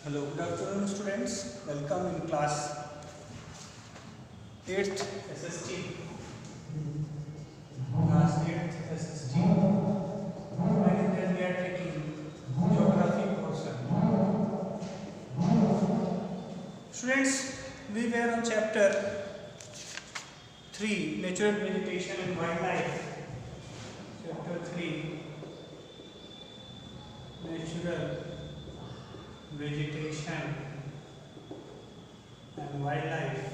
Hello, good afternoon students. Welcome in class 8th SST. Class 8th SST. And then we are taking geography portion. Students, we were on chapter 3, Natural Vegetation and Wildlife. Chapter 3, Natural Vegetation and Wildlife.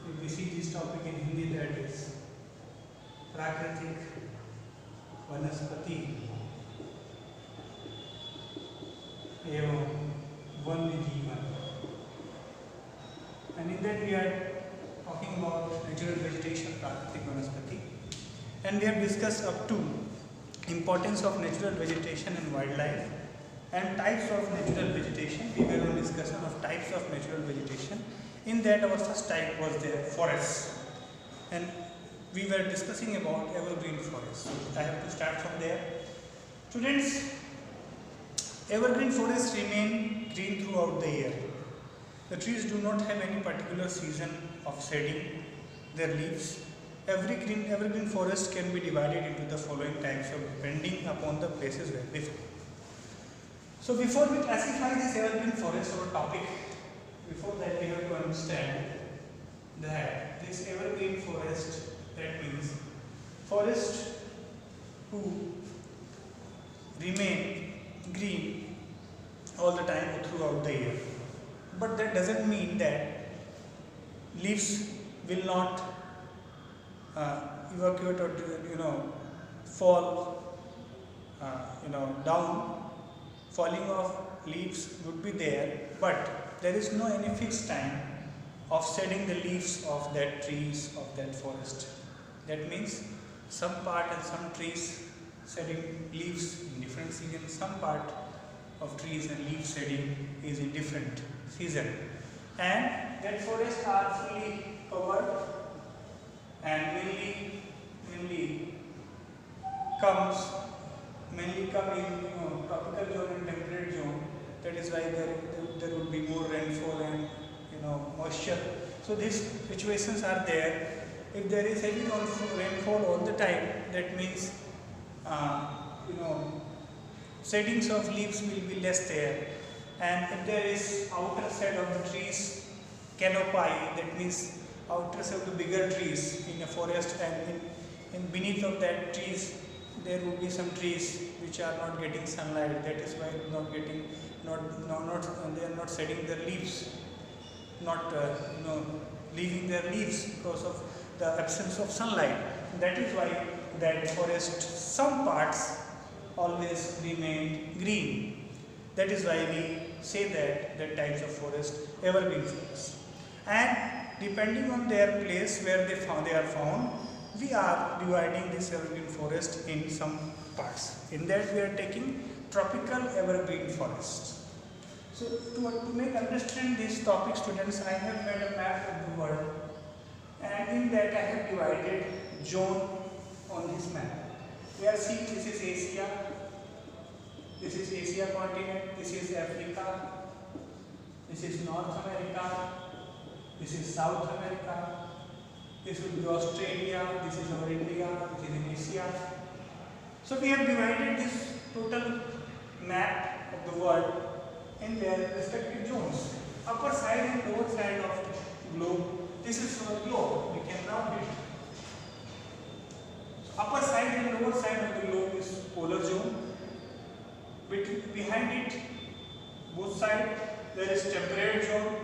If we see this topic in Hindi, that is प्राकृतिक वनस्पति एवं वन्य जीवन. And in that we are talking about natural vegetation, प्राकृतिक वनस्पति, and we have discussed up to importance of natural vegetation and wildlife and types of natural vegetation. We were on discussion of types of natural vegetation. In that our first type was the forests, and we were discussing about evergreen forests. So I have to start from there. Students, evergreen forests remain green throughout the year. The trees do not have any particular season of shedding their leaves. Evergreen forest can be divided into the following types of depending upon the places where they fall. So before we classify this evergreen forest or topic, before that we have to understand that this evergreen forest, that means forest who remain green all the time or throughout the year. But that doesn't mean that leaves will not evacuate or fall down. Falling of leaves would be there, but there is no any fixed time of shedding the leaves of that trees of that forest. That means some part and some trees shedding leaves in different seasons, some part of trees and leaf shedding is in different season, and that forests are fully covered and mainly come in tropical zone and temperate zone. That is why there would be more rainfall and moisture. So these situations are there. If there is heavy rainfall all the time, that means sheddings of leaves will be less there. And if there is outer side of the trees canopy, that means outer side of the bigger trees in a forest, and in beneath of that trees there will be some trees which are not getting sunlight. That is why they are not shedding their leaves, not leaving their leaves because of the absence of sunlight. That is why that forest, some parts always remain green. That is why we say that types of forest evergreen forests. And depending on their place where they are found, we are dividing this evergreen forest in some parts. In that we are taking tropical evergreen forests. So to make understand this topic, students, I have made a map of the world, and in that I have divided zone on this map. We are seeing this is Asia continent, this is Africa, this is North America, this is South America, this will be Australia, this is our India, which is in Asia. So we have divided this total map of the world in their respective zones. Upper side and lower side of the globe, this is our globe, we can round it. Upper side and lower side of the globe is polar zone. Behind it, both sides, there is temperate zone,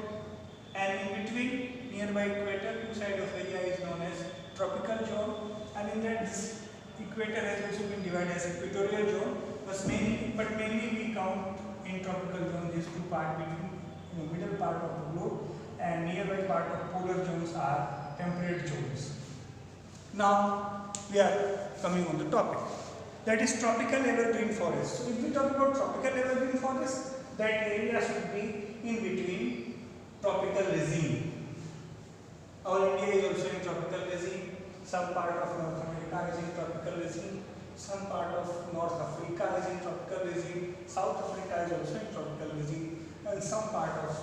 and in between, nearby equator, two sides of area is known as tropical zone, and in that this equator has also been divided as equatorial zone, but mainly we count in tropical zone these two parts between middle part of the globe, and nearby part of polar zones are temperate zones. Now we are coming on the topic, that is tropical evergreen forest. So if we talk about tropical evergreen forest, that area should be in between tropical regime. Our India is also in tropical regime, some part of North America is in tropical regime, some part of North Africa is in tropical regime, South Africa is also in tropical regime, and some part of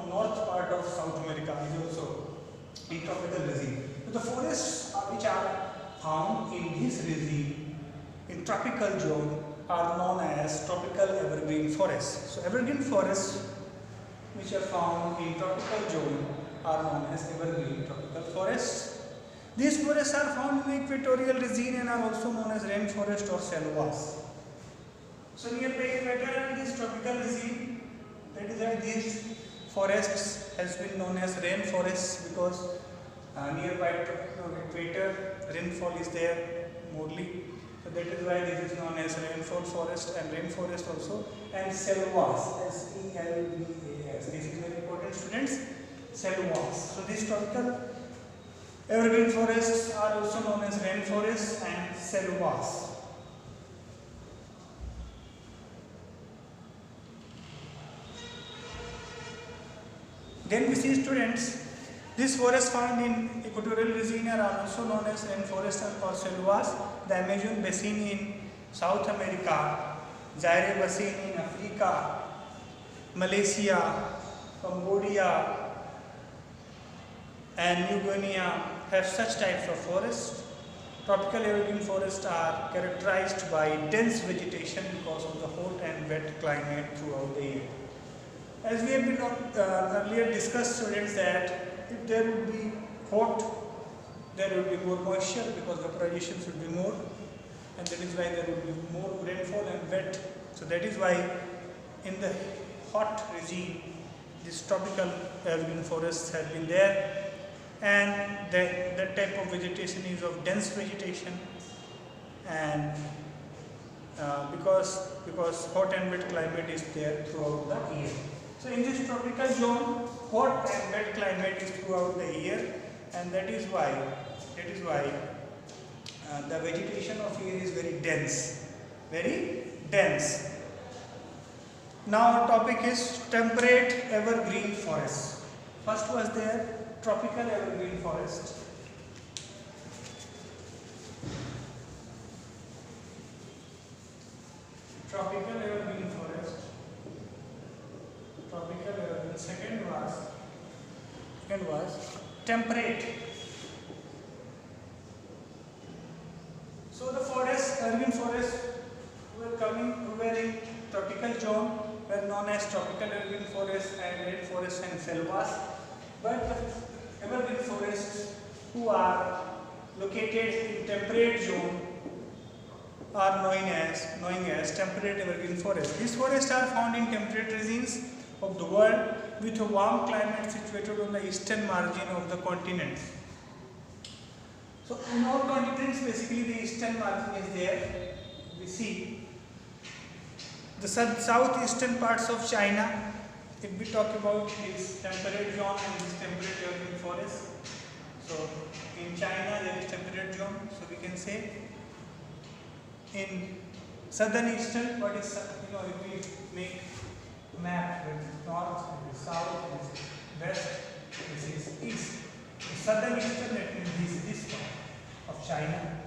north part of South America is also in tropical regime. So the forests which are found in this regime, in tropical zone, are known as tropical evergreen forests. So evergreen forests which are found in tropical zone are known as evergreen tropical forests. These forests are found in the equatorial region and are also known as rainforest or selvas. So nearby equator and this tropical region, that is why these forests has been known as rainforests, because nearby equator rainfall is there mostly. So that is why this is known as rainfall forest and rainforest also, and selvas, S-E-L-V-A-S. This is very important, students. Selvas. So these tropical evergreen forests are also known as rainforests and selvas. Then we see, students, these forests found in equatorial region are also known as rainforests or selvas. The Amazon basin in South America, Zaire basin in Africa, Malaysia, Cambodia and New Guinea have such types of forests. Tropical evergreen forests are characterized by dense vegetation because of the hot and wet climate throughout the year. As we have been earlier discussed, students, that if there would be hot, there would be more moisture because vaporization should be more, and that is why there would be more rainfall and wet. So that is why in the hot regime, these tropical evergreen forests have been there, and that type of vegetation is of dense vegetation, and because hot and wet climate is there throughout the year. So in this tropical zone, hot and wet climate is throughout the year, and that is why the vegetation of here is very dense, very dense. Now our topic is temperate evergreen forest. First was there tropical evergreen forest. Tropical evergreen forest. Tropical evergreen. Second was temperate. So the forest, evergreen forest were in tropical zone, were known as tropical evergreen forest and rainforest and selvas. But the evergreen forests who are located in temperate zone are knowing as temperate evergreen forests. These forests are found in temperate regions of the world with a warm climate situated on the eastern margin of the continents. So in all continents, basically the eastern margin is there. We see the southeastern parts of China. If we talk about this temperate zone and this temperate evergreen forest, so in China there is temperate zone. So we can say in southern eastern, what is if we make map, this is north, this is south, this is west, this is east. The southern eastern, that means this part of China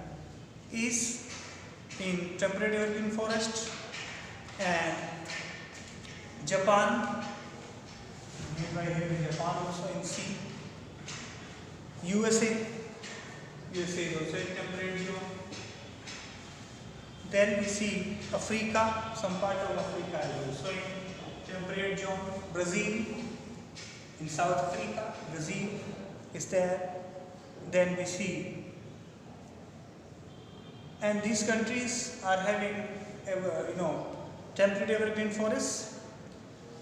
is in temperate evergreen forest, and Japan, nearby here is Japan also in sea. USA is also in temperate zone. Then we see Africa, some part of Africa is also in temperate zone. Brazil, in South Africa, Brazil is there. Then we see, and these countries are having temperate evergreen forests.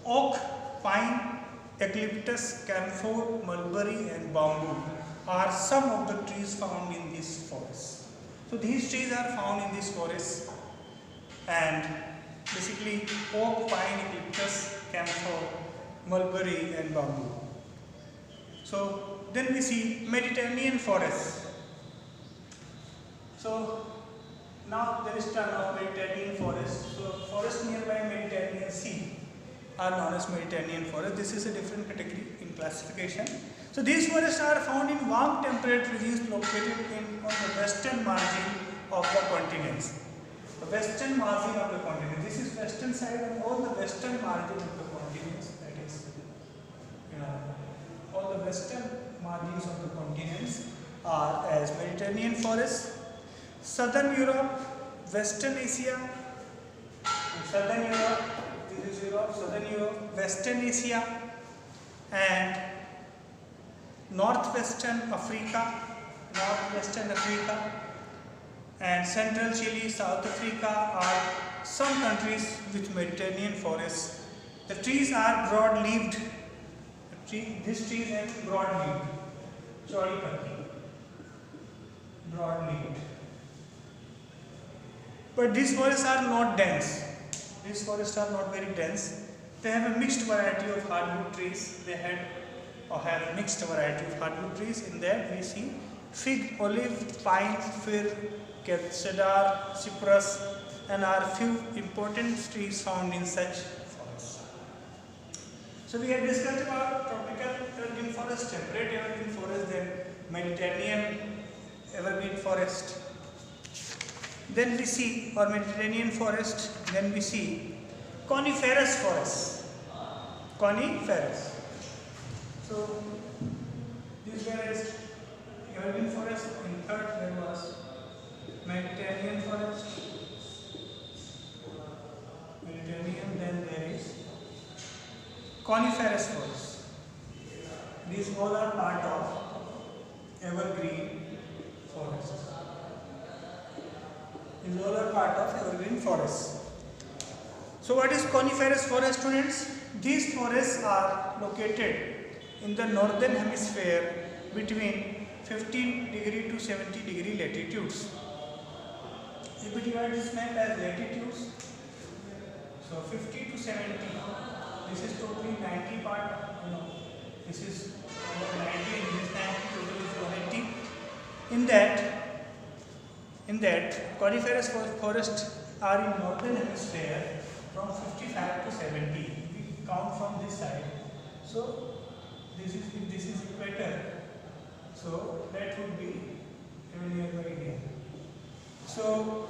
Oak, pine, eucalyptus, camphor, mulberry and bamboo are some of the trees found in these forests. So these trees are found in these forests, and basically oak, pine, eucalyptus, camphor, mulberry and bamboo. So then we see Mediterranean forests. So now there is term of Mediterranean forest. So forests nearby Mediterranean Sea are known as Mediterranean forest. This is a different category in classification. So these forests are found in warm temperate regions located on the western margin of the continents. The western margin of the continent. This is western side, and all the western margin of the continents. That is, all the western margins of the continents are as Mediterranean forests, southern Europe, Western Asia, southern Europe. This is Europe, southern Europe, Western Asia, and northwestern Africa, and central Chile, South Africa are some countries with Mediterranean forests. The trees are broad-leaved. These trees are broad-leaved, chauड़ी पत्ती, broad-leaved. But these forests are not dense. These forests are not very dense. They have a mixed variety of hardwood trees. They have mixed variety of hardwood trees. In that we see fig, olive, pine, fir, cedar, cypress, and are few important trees found in such forests. So we have discussed about tropical evergreen forest, temperate evergreen forest, then Mediterranean evergreen forest. Then we see, or Mediterranean forest, then we see coniferous forest. Coniferous. So these were evergreen forest. In third there was Mediterranean forest. Mediterranean, then there is coniferous forest. These all are part of evergreen forest. These all are part of evergreen forest. So what is coniferous forest, students? These forests are located in the northern hemisphere between 15 degree to 70 degree latitudes. If we divide this map as latitudes, so 50 to 70, this is totally 90 part, this is 90 and this is 90, total is 180. In that coniferous forests are in northern hemisphere from 55 to 70. We count from this side. So this is equator. So that would be nearby here. So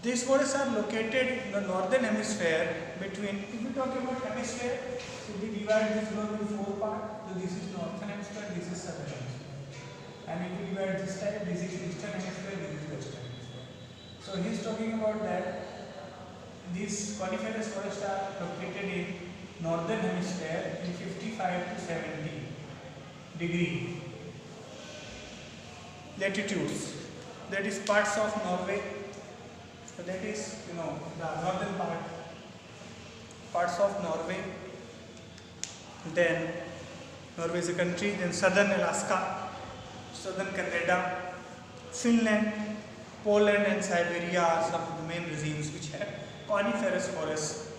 these forests are located in the northern hemisphere between, if we talk about hemisphere, so we divide this globe in 4 parts. So this is northern hemisphere, this is southern hemisphere. And if we divide this type, this is eastern hemisphere, this is western hemisphere. So he is talking about that these coniferous forests are located in northern hemisphere in 55 to 70 degree latitudes. That is parts of Norway. So that is the northern parts of Norway. Then Norway is a country. Then southern Alaska, southern Canada, Finland, Poland, and Siberia are some of the main regimes which have coniferous forests.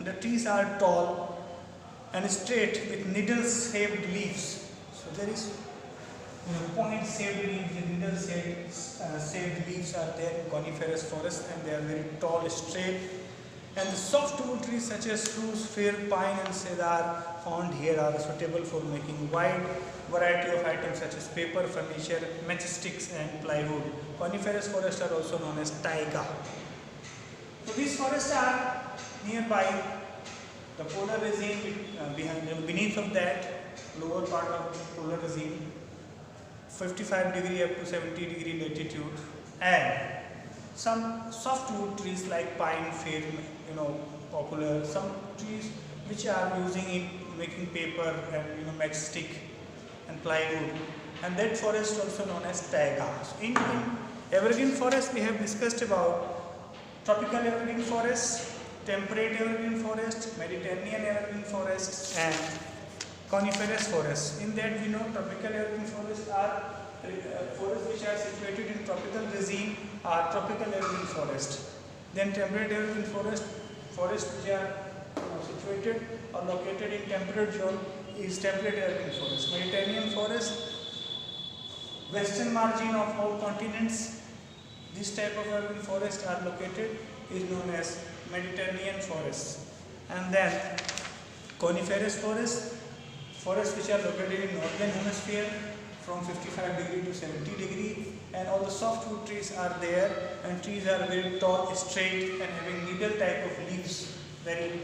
The trees are tall and straight with needle-shaped leaves. So there is point-shaped leaves, the needle-shaped leaves are there in coniferous forests, and they are very tall, straight. And the softwood trees such as spruce, fir, pine, and cedar found here are suitable for making wide variety of items such as paper, furniture, matchsticks, and plywood. Coniferous forests are also known as taiga. So these forests are nearby the polar regime, beneath of that, lower part of the polar regime, 55 degree up to 70 degree latitude, and some softwood trees like pine, fir, popular, some trees which are using in making paper and matchstick and plywood, and that forest also known as taiga. So in evergreen forest we have discussed about tropical evergreen forest, temperate evergreen forest, Mediterranean evergreen forest, and coniferous forest. In that we know tropical evergreen forests are forests which are situated in tropical regime are tropical evergreen forest. Then temperate evergreen forests which are situated or located in temperate zone is temperate evergreen forest. Mediterranean forest, western margin of all continents, this type of evergreen forest are located is known as Mediterranean forests. And then coniferous forests which are located in northern hemisphere from 55 degree to 70 degree, and all the softwood trees are there, and trees are very tall, straight, and having needle type of leaves, very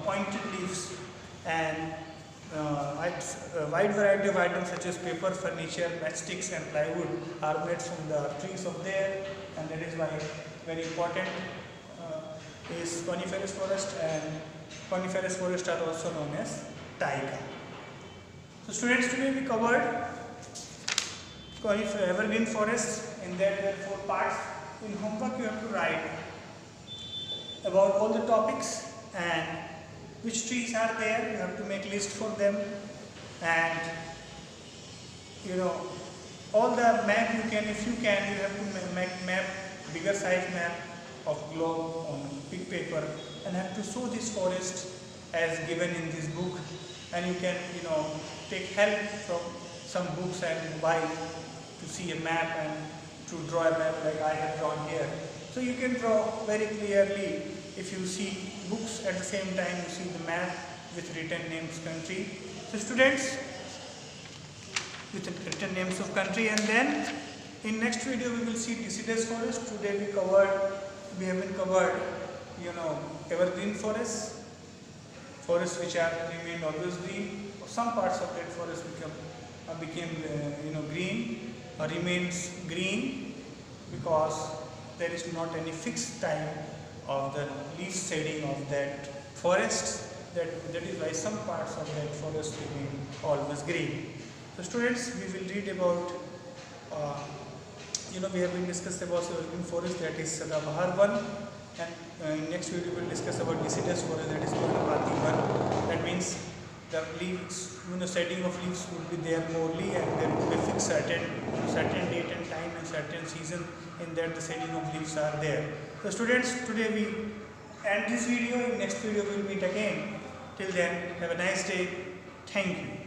pointed leaves, and wide variety of items such as paper, furniture, matchsticks and plywood are made from the trees of there, and that is why very important is coniferous forest, and coniferous forests are also known as taiga. So students, today we covered evergreen forests. In that there are 4 parts. In homework you have to write about all the topics and which trees are there. You have to make list for them, and all the map you can, if you can, you have to make map, bigger size map of globe on big paper, and have to show this forest as given in this book, and you can take help from some books and mobile to see a map and to draw a map like I have drawn here. So you can draw very clearly if you see books at the same time you see the map with written names country. So students, with written names of country, and then in next video we will see deciduous forest. Today we have been covered evergreen forests which are remained always green. Some parts of that forest became green or remains green because there is not any fixed time of the leaf shedding of that forest. That is why some parts of that forest remain always green. So students, we will read about we have been discussed about evergreen forest, that is Sadabahar one, and in next video we will discuss about deciduous forest, that is Purnapathi one. That means the leaves, shedding of leaves would be there morely, and there would be fixed certain date and time and certain season in that the shedding of leaves are there. So students, today we end this video. In next video we will meet again. Till then, have a nice day. Thank you.